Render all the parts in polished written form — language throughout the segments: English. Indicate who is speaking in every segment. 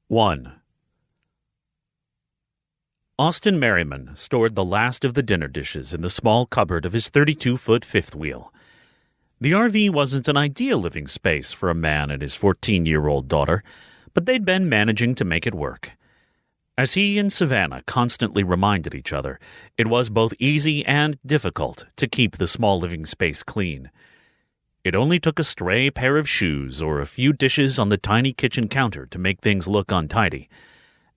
Speaker 1: 1. Austin Merryman stored the last of the dinner dishes in the small cupboard of his 32-foot fifth wheel. The RV wasn't an ideal living space for a man and his 14-year-old daughter, but they'd been managing to make it work. As he and Savannah constantly reminded each other, it was both easy and difficult to keep the small living space clean. It only took a stray pair of shoes or a few dishes on the tiny kitchen counter to make things look untidy,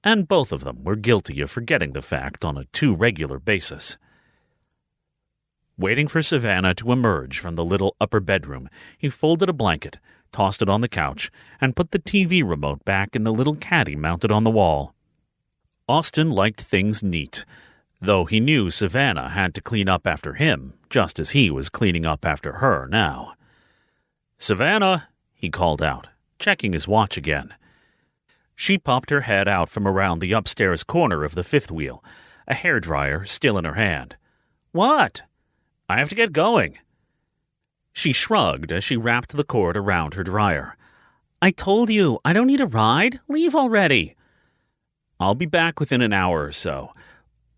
Speaker 1: and both of them were guilty of forgetting the fact on a too regular basis. Waiting for Savannah to emerge from the little upper bedroom, he folded a blanket, tossed it on the couch, and put the TV remote back in the little caddy mounted on the wall. Austin liked things neat, though he knew Savannah had to clean up after him, just as he was cleaning up after her now. "Savannah," he called out, checking his watch again. She popped her head out from around the upstairs corner of the fifth wheel, a hairdryer still in her hand. "What?" "I have to get going." She shrugged as she wrapped the cord around her dryer. "I told you, I don't need a ride. Leave already." "I'll be back within an hour or so.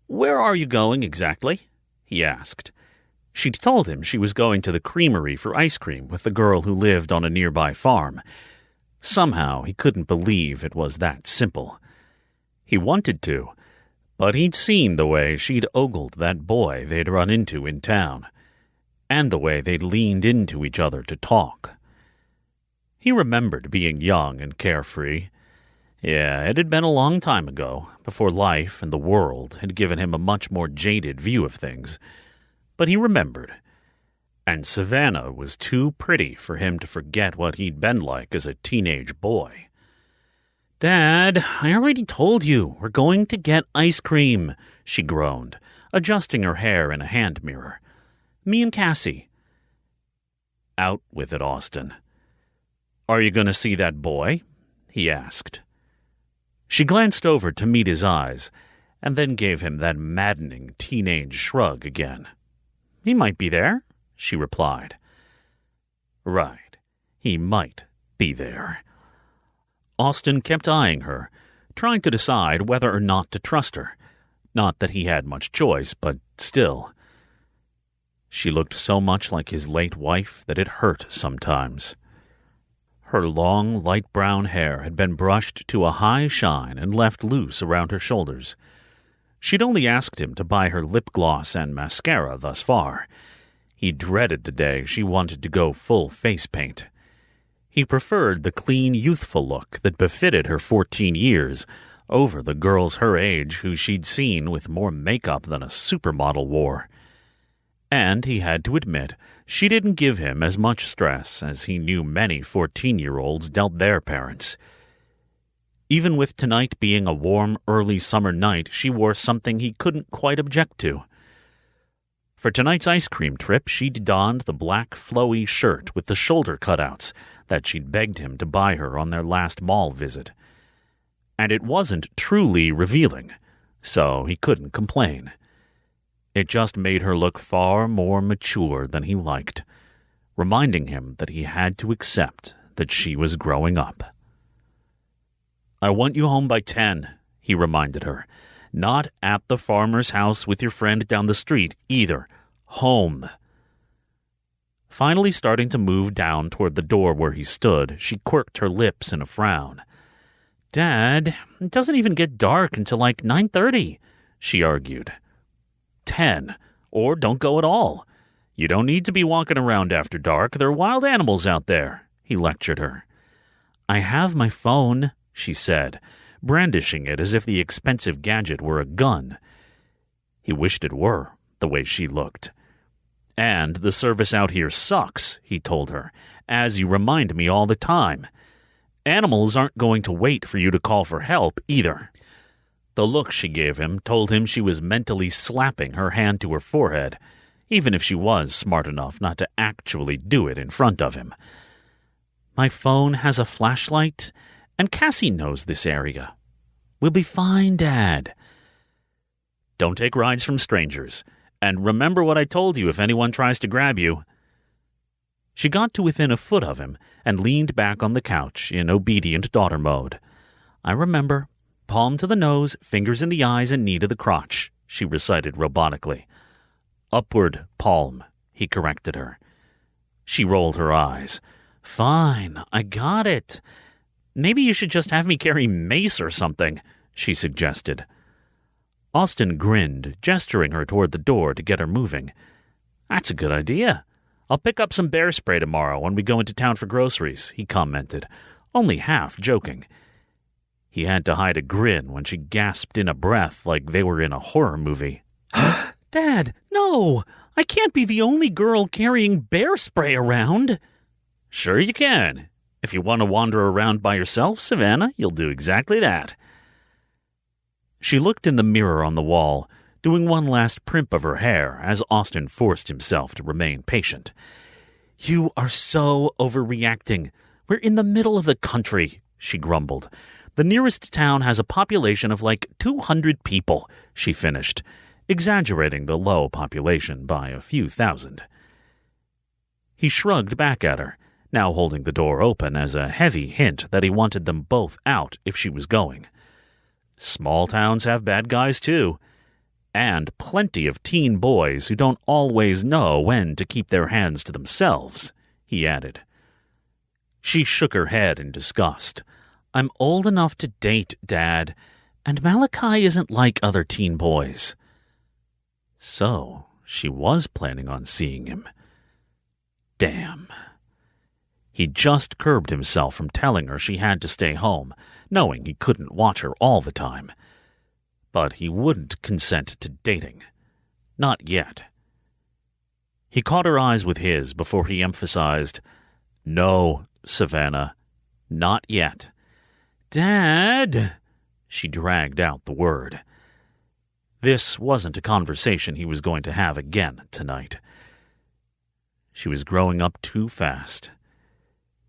Speaker 1: Where are you going exactly?" he asked. She'd told him she was going to the creamery for ice cream with the girl who lived on a nearby farm. Somehow he couldn't believe it was that simple. He wanted to, but he'd seen the way she'd ogled that boy they'd run into in town, and the way they'd leaned into each other to talk. He remembered being young and carefree. Yeah, it had been a long time ago, before life and the world had given him a much more jaded view of things. But he remembered. And Savannah was too pretty for him to forget what he'd been like as a teenage boy. "Dad, I already told you, we're going to get ice cream," she groaned, adjusting her hair in a hand mirror. "Me and Cassie." "Out with it, Austin." "Are you going to see that boy?" he asked. She glanced over to meet his eyes, and then gave him that maddening teenage shrug again. "He might be there," she replied. Right, he might be there. Austin kept eyeing her, trying to decide whether or not to trust her. Not that he had much choice, but still. She looked so much like his late wife that it hurt sometimes. Her long, light brown hair had been brushed to a high shine and left loose around her shoulders. She'd only asked him to buy her lip gloss and mascara thus far. He dreaded the day she wanted to go full face paint. He preferred the clean, youthful look that befitted her 14 years over the girls her age who she'd seen with more makeup than a supermodel wore. And he had to admit, she didn't give him as much stress as he knew many 14-year-olds dealt their parents. Even with tonight being a warm, early summer night, she wore something he couldn't quite object to. For tonight's ice cream trip, she'd donned the black, flowy shirt with the shoulder cutouts that she'd begged him to buy her on their last mall visit. And it wasn't truly revealing, so he couldn't complain. It just made her look far more mature than he liked, reminding him that he had to accept that she was growing up. "I want you home by 10, he reminded her. "Not at the farmer's house with your friend down the street, either. Home." Finally starting to move down toward the door where he stood, she quirked her lips in a frown. "Dad, it doesn't even get dark until like 9:30, she argued. 10, or don't go at all. You don't need to be walking around after dark. There are wild animals out there, he lectured her. "I have my phone," she said, brandishing it as if the expensive gadget were a gun. He wished it were, the way she looked. "And the service out here sucks," he told her, "as you remind me all the time. Animals aren't going to wait for you to call for help, either." The look she gave him told him she was mentally slapping her hand to her forehead, even if she was smart enough not to actually do it in front of him. "My phone has a flashlight, and Cassie knows this area. We'll be fine, Dad." "Don't take rides from strangers. And remember what I told you if anyone tries to grab you." She got to within a foot of him and leaned back on the couch in obedient daughter mode. I remember. Palm to the nose, fingers in the eyes, and knee to the crotch, she recited robotically. Upward palm, he corrected her. She rolled her eyes. Fine, I got it. Maybe you should just have me carry mace or something, she suggested. Austin grinned, gesturing her toward the door to get her moving. That's a good idea. I'll pick up some bear spray tomorrow when we go into town for groceries, he commented, only half joking. He had to hide a grin when she gasped in a breath like they were in a horror movie. Dad, no! I can't be the only girl carrying bear spray around. Sure you can. If you want to wander around by yourself, Savannah, you'll do exactly that. She looked in the mirror on the wall, doing one last primp of her hair as Austin forced himself to remain patient. You are so overreacting. We're in the middle of the country, she grumbled. The nearest town has a population of like 200 people, she finished, exaggerating the low population by a few thousand. He shrugged back at her, now holding the door open as a heavy hint that he wanted them both out if she was going. Small towns have bad guys, too. And plenty of teen boys who don't always know when to keep their hands to themselves, he added. She shook her head in disgust. I'm old enough to date, Dad, and Malachi isn't like other teen boys. So, she was planning on seeing him. Damn. He just curbed himself from telling her she had to stay home, knowing he couldn't watch her all the time. But he wouldn't consent to dating. Not yet. He caught her eyes with his before he emphasized, No, Savannah, not yet. Dad! She dragged out the word. This wasn't a conversation he was going to have again tonight. She was growing up too fast.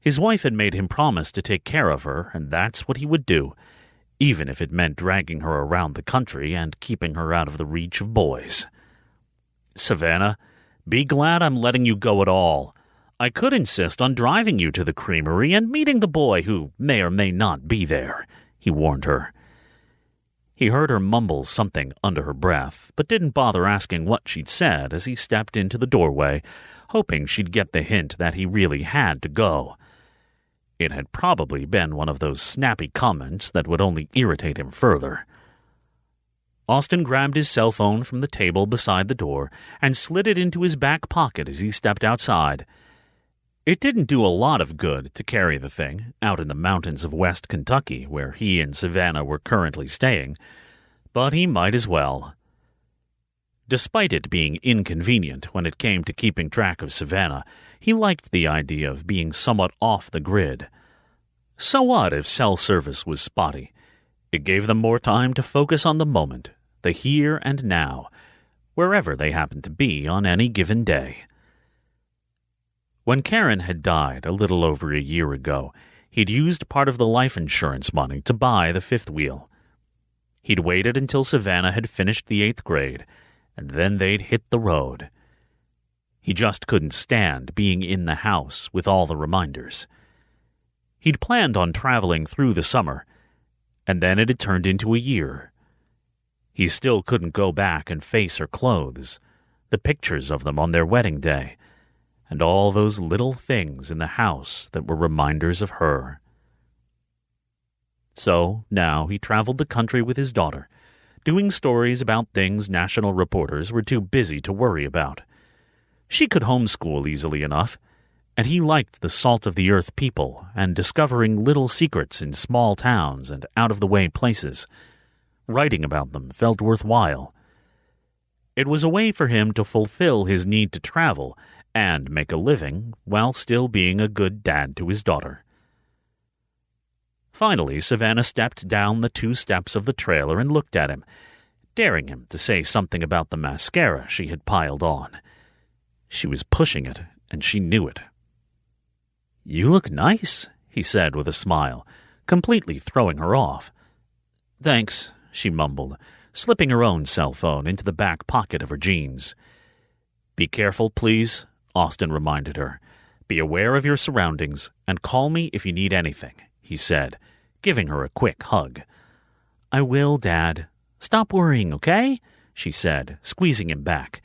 Speaker 1: His wife had made him promise to take care of her, and that's what he would do, even if it meant dragging her around the country and keeping her out of the reach of boys. Savannah, be glad I'm letting you go at all. I could insist on driving you to the creamery and meeting the boy who may or may not be there, he warned her. He heard her mumble something under her breath, but didn't bother asking what she'd said as he stepped into the doorway, hoping she'd get the hint that he really had to go. It had probably been one of those snappy comments that would only irritate him further. Austin grabbed his cell phone from the table beside the door and slid it into his back pocket as he stepped outside. It didn't do a lot of good to carry the thing out in the mountains of West Kentucky, where he and Savannah were currently staying, but he might as well. Despite it being inconvenient when it came to keeping track of Savannah, he liked the idea of being somewhat off the grid. So what if cell service was spotty? It gave them more time to focus on the moment, the here and now, wherever they happened to be on any given day. When Karen had died a little over a year ago, he'd used part of the life insurance money to buy the fifth wheel. He'd waited until Savannah had finished the 8th grade, and then they'd hit the road. He just couldn't stand being in the house with all the reminders. He'd planned on traveling through the summer, and then it had turned into a year. He still couldn't go back and face her clothes, the pictures of them on their wedding day, and all those little things in the house that were reminders of her. So now he traveled the country with his daughter, doing stories about things national reporters were too busy to worry about. She could homeschool easily enough, and he liked the salt-of-the-earth people and discovering little secrets in small towns and out-of-the-way places. Writing about them felt worthwhile. It was a way for him to fulfill his need to travel and make a living while still being a good dad to his daughter. Finally, Savannah stepped down the 2 steps of the trailer and looked at him, daring him to say something about the mascara she had piled on. She was pushing it, and she knew it. "You look nice," he said with a smile, completely throwing her off. "Thanks," she mumbled, slipping her own cell phone into the back pocket of her jeans. "Be careful, please," Austin reminded her. "Be aware of your surroundings, and call me if you need anything," he said, giving her a quick hug. "I will, Dad. Stop worrying, okay?" she said, squeezing him back.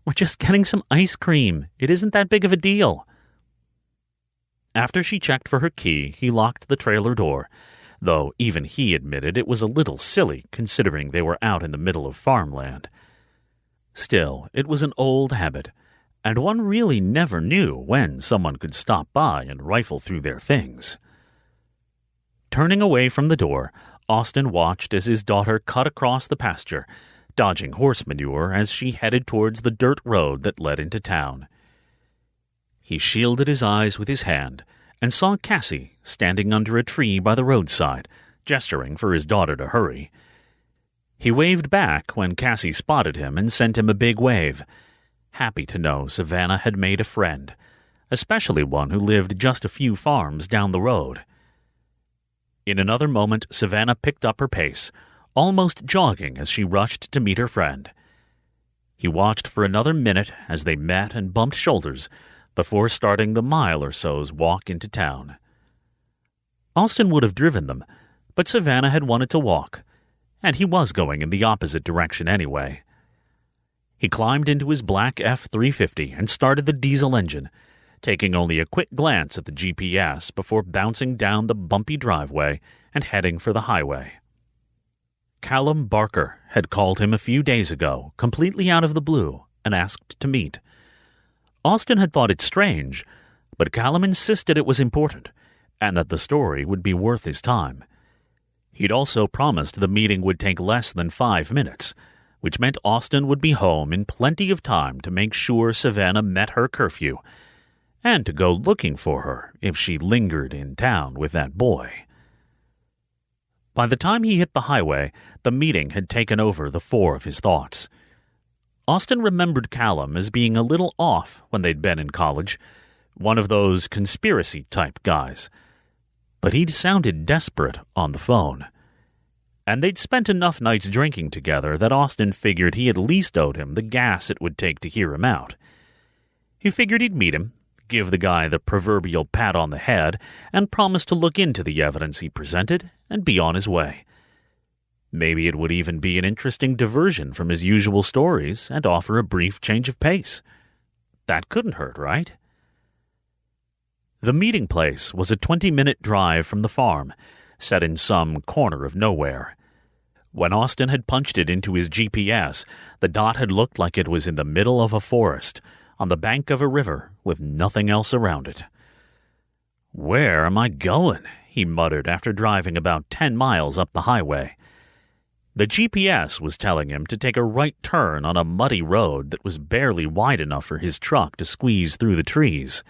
Speaker 1: "We're just getting some ice cream. It isn't that big of a deal." After she checked for her key, he locked the trailer door, though even he admitted it was a little silly considering they were out in the middle of farmland. Still, it was an old habit, and one really never knew when someone could stop by and rifle through their things. Turning away from the door, Austin watched as his daughter cut across the pasture, dodging horse manure as she headed towards the dirt road that led into town. He shielded his eyes with his hand and saw Cassie standing under a tree by the roadside, gesturing for his daughter to hurry. He waved back when Cassie spotted him and sent him a big wave, happy to know Savannah had made a friend, especially one who lived just a few farms down the road. In another moment, Savannah picked up her pace, almost jogging as she rushed to meet her friend. He watched for another minute as they met and bumped shoulders before starting the mile or so's walk into town. Austin would have driven them, but Savannah had wanted to walk, and he was going in the opposite direction anyway. He climbed into his black F-350 and started the diesel engine, taking only a quick glance at the GPS before bouncing down the bumpy driveway and heading for the highway. Callum Barker had called him a few days ago, completely out of the blue, and asked to meet. Austin had thought it strange, but Callum insisted it was important, and that the story would be worth his time. He'd also promised the meeting would take less than 5 minutes, which meant Austin would be home in plenty of time to make sure Savannah met her curfew, and to go looking for her if she lingered in town with that boy. By the time he hit the highway, the meeting had taken over the 4 of his thoughts. Austin remembered Callum as being a little off when they'd been in college, one of those conspiracy-type guys. But he'd sounded desperate on the phone. And they'd spent enough nights drinking together that Austin figured he at least owed him the gas it would take to hear him out. He figured he'd meet him, give the guy the proverbial pat on the head, and promise to look into the evidence he presented and be on his way. Maybe it would even be an interesting diversion from his usual stories and offer a brief change of pace. That couldn't hurt, right? The meeting place was a 20-minute drive from the farm, set in some corner of nowhere. When Austin had punched it into his GPS, the dot had looked like it was in the middle of a forest, on the bank of a river, with nothing else around it. "Where am I going?" he muttered after driving about 10 miles up the highway. The GPS was telling him to take a right turn on a muddy road that was barely wide enough for his truck to squeeze through the trees.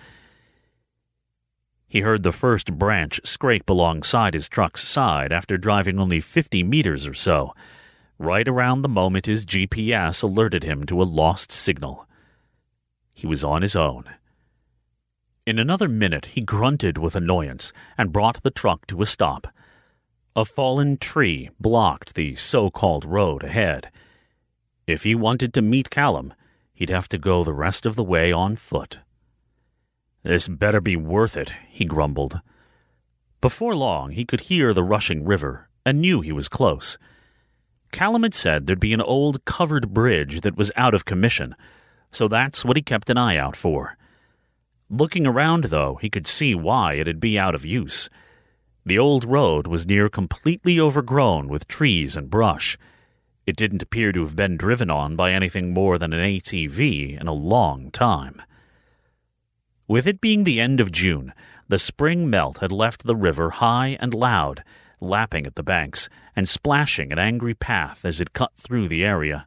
Speaker 1: He heard the first branch scrape alongside his truck's side after driving only 50 meters or so, right around the moment his GPS alerted him to a lost signal. He was on his own. In another minute, he grunted with annoyance and brought the truck to a stop. A fallen tree blocked the so-called road ahead. If he wanted to meet Callum, he'd have to go the rest of the way on foot. "This better be worth it," he grumbled. Before long, he could hear the rushing river and knew he was close. Callum had said there'd be an old covered bridge that was out of commission, so that's what he kept an eye out for. Looking around, though, he could see why it'd be out of use. The old road was near completely overgrown with trees and brush. It didn't appear to have been driven on by anything more than an ATV in a long time. With it being the end of June, the spring melt had left the river high and loud, lapping at the banks and splashing an angry path as it cut through the area.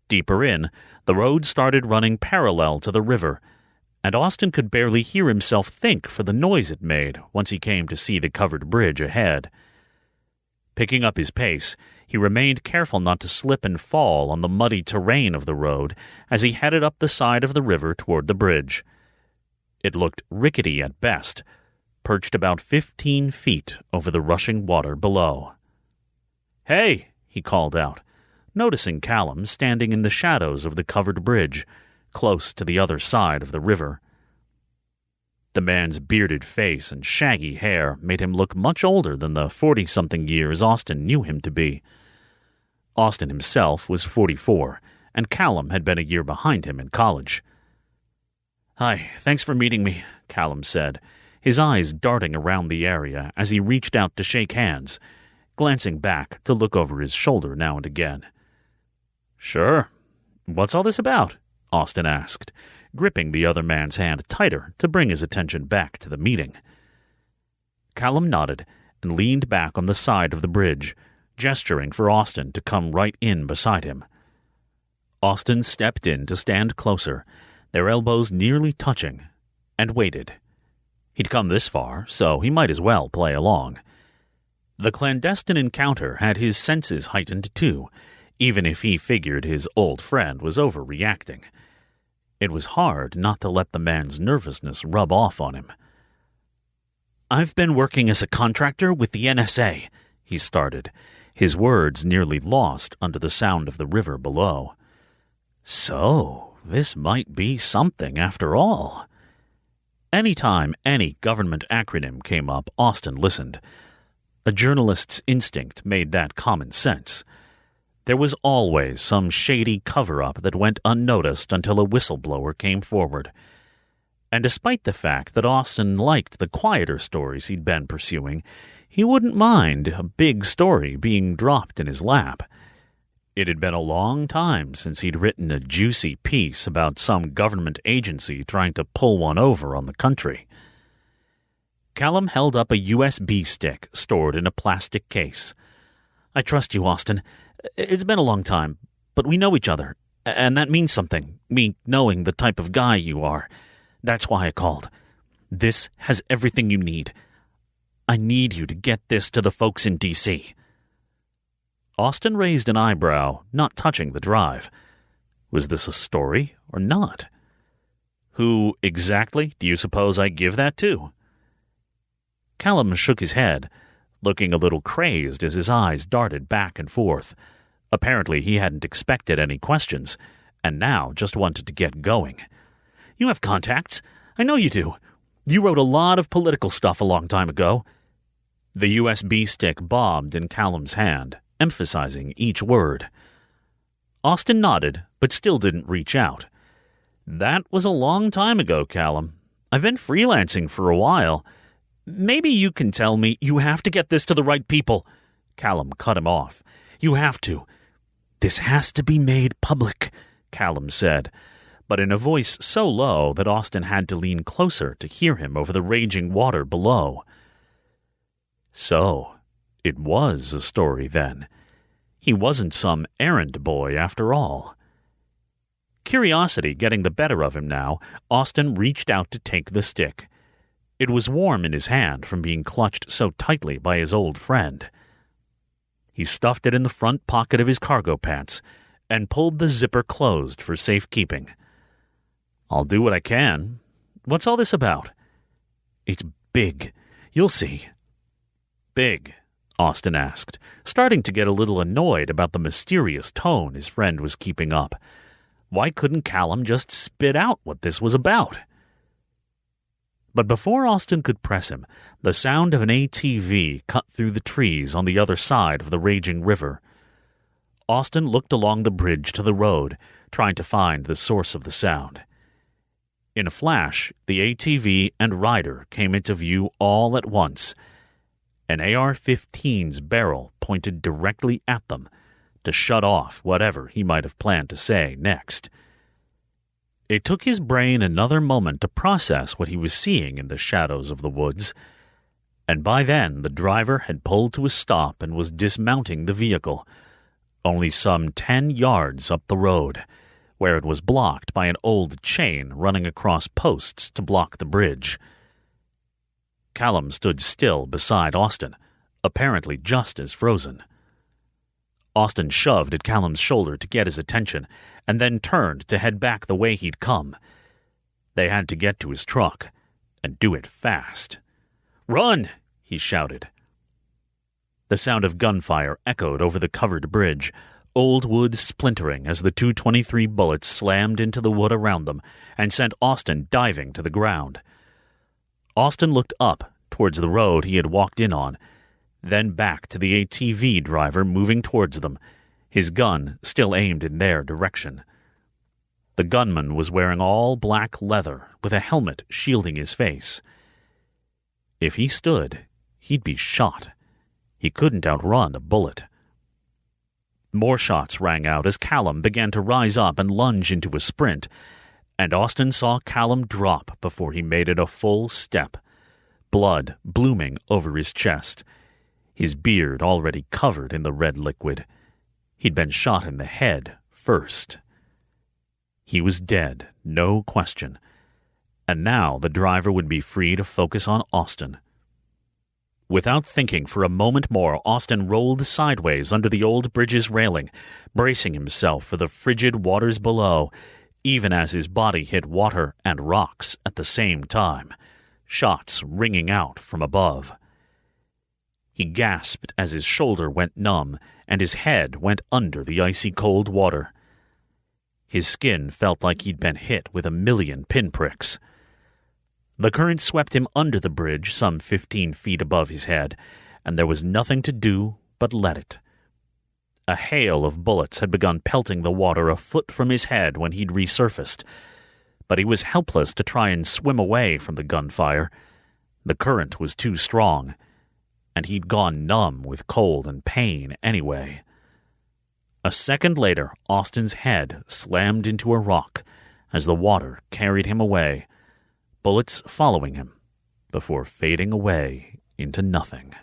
Speaker 1: Deeper in, the road started running parallel to the river, and Austin could barely hear himself think for the noise it made once he came to see the covered bridge ahead. Picking up his pace, he remained careful not to slip and fall on the muddy terrain of the road as he headed up the side of the river toward the bridge. It looked rickety at best, perched about 15 feet over the rushing water below. "Hey!" he called out, noticing Callum standing in the shadows of the covered bridge, close to the other side of the river. The man's bearded face and shaggy hair made him look much older than the 40-something years Austin knew him to be. Austin himself was 44, and Callum had been a year behind him in college. "Hi, thanks for meeting me," Callum said, his eyes darting around the area as he reached out to shake hands, glancing back to look over his shoulder now and again. "Sure. What's all this about?" Austin asked, gripping the other man's hand tighter to bring his attention back to the meeting. Callum nodded and leaned back on the side of the bridge, gesturing for Austin to come right in beside him. Austin stepped in to stand closer, their elbows nearly touching, and waited. He'd come this far, so he might as well play along. The clandestine encounter had his senses heightened too, even if he figured his old friend was overreacting. It was hard not to let the man's nervousness rub off on him. "I've been working as a contractor with the NSA," he started, his words nearly lost under the sound of the river below. So, this might be something after all. Anytime any government acronym came up, Austin listened. A journalist's instinct made that common sense. There was always some shady cover-up that went unnoticed until a whistleblower came forward. And despite the fact that Austin liked the quieter stories he'd been pursuing, he wouldn't mind a big story being dropped in his lap. It had been a long time since he'd written a juicy piece about some government agency trying to pull one over on the country. Callum held up a USB stick stored in a plastic case. "I trust you, Austin. It's been a long time, but we know each other, and that means something, me knowing the type of guy you are. That's why I called. This has everything you need. I need you to get this to the folks in D.C. Austin raised an eyebrow, not touching the drive. Was this a story or not? "Who exactly do you suppose I give that to?" Callum shook his head, looking a little crazed as his eyes darted back and forth. Apparently he hadn't expected any questions, and now just wanted to get going. "You have contacts. I know you do. You wrote a lot of political stuff a long time ago." The USB stick bobbed in Callum's hand, emphasizing each word. Austin nodded, but still didn't reach out. "That was a long time ago, Callum. I've been freelancing for a while. Maybe you can tell me—" "You have to get this to the right people," Callum cut him off. "You have to. This has to be made public," Callum said, but in a voice so low that Austin had to lean closer to hear him over the raging water below. So, it was a story then. He wasn't some errand boy after all. Curiosity getting the better of him now, Austin reached out to take the stick. It was warm in his hand from being clutched so tightly by his old friend. He stuffed it in the front pocket of his cargo pants and pulled the zipper closed for safekeeping. "I'll do what I can. What's all this about?" "It's big. You'll see." "Big?" Austin asked, starting to get a little annoyed about the mysterious tone his friend was keeping up. Why couldn't Callum just spit out what this was about? But before Austin could press him, the sound of an ATV cut through the trees on the other side of the raging river. Austin looked along the bridge to the road, trying to find the source of the sound. In a flash, the ATV and rider came into view all at once. An AR-15's barrel pointed directly at them to shut off whatever he might have planned to say next. It took his brain another moment to process what he was seeing in the shadows of the woods, and by then the driver had pulled to a stop and was dismounting the vehicle, only some 10 yards up the road, where it was blocked by an old chain running across posts to block the bridge. Callum stood still beside Austin, apparently just as frozen. Austin shoved at Callum's shoulder to get his attention, and then turned to head back the way he'd come. They had to get to his truck, and do it fast. "Run!" he shouted. The sound of gunfire echoed over the covered bridge, old wood splintering as the .223 bullets slammed into the wood around them and sent Austin diving to the ground. Austin looked up towards the road he had walked in on, then back to the ATV driver moving towards them, his gun still aimed in their direction. The gunman was wearing all black leather with a helmet shielding his face. If he stood, he'd be shot. He couldn't outrun a bullet. More shots rang out as Callum began to rise up and lunge into a sprint, and Austin saw Callum drop before he made it a full step, blood blooming over his chest, his beard already covered in the red liquid. He'd been shot in the head first. He was dead, no question, and now the driver would be free to focus on Austin. Without thinking for a moment more, Austin rolled sideways under the old bridge's railing, bracing himself for the frigid waters below, even as his body hit water and rocks at the same time, shots ringing out from above. He gasped as his shoulder went numb and his head went under the icy cold water. His skin felt like he'd been hit with 1,000,000 pinpricks. The current swept him under the bridge some 15 feet above his head, and there was nothing to do but let it. A hail of bullets had begun pelting the water a foot from his head when he'd resurfaced, but he was helpless to try and swim away from the gunfire. The current was too strong, and he'd gone numb with cold and pain anyway. A second later, Austin's head slammed into a rock as the water carried him away, bullets following him before fading away into nothing.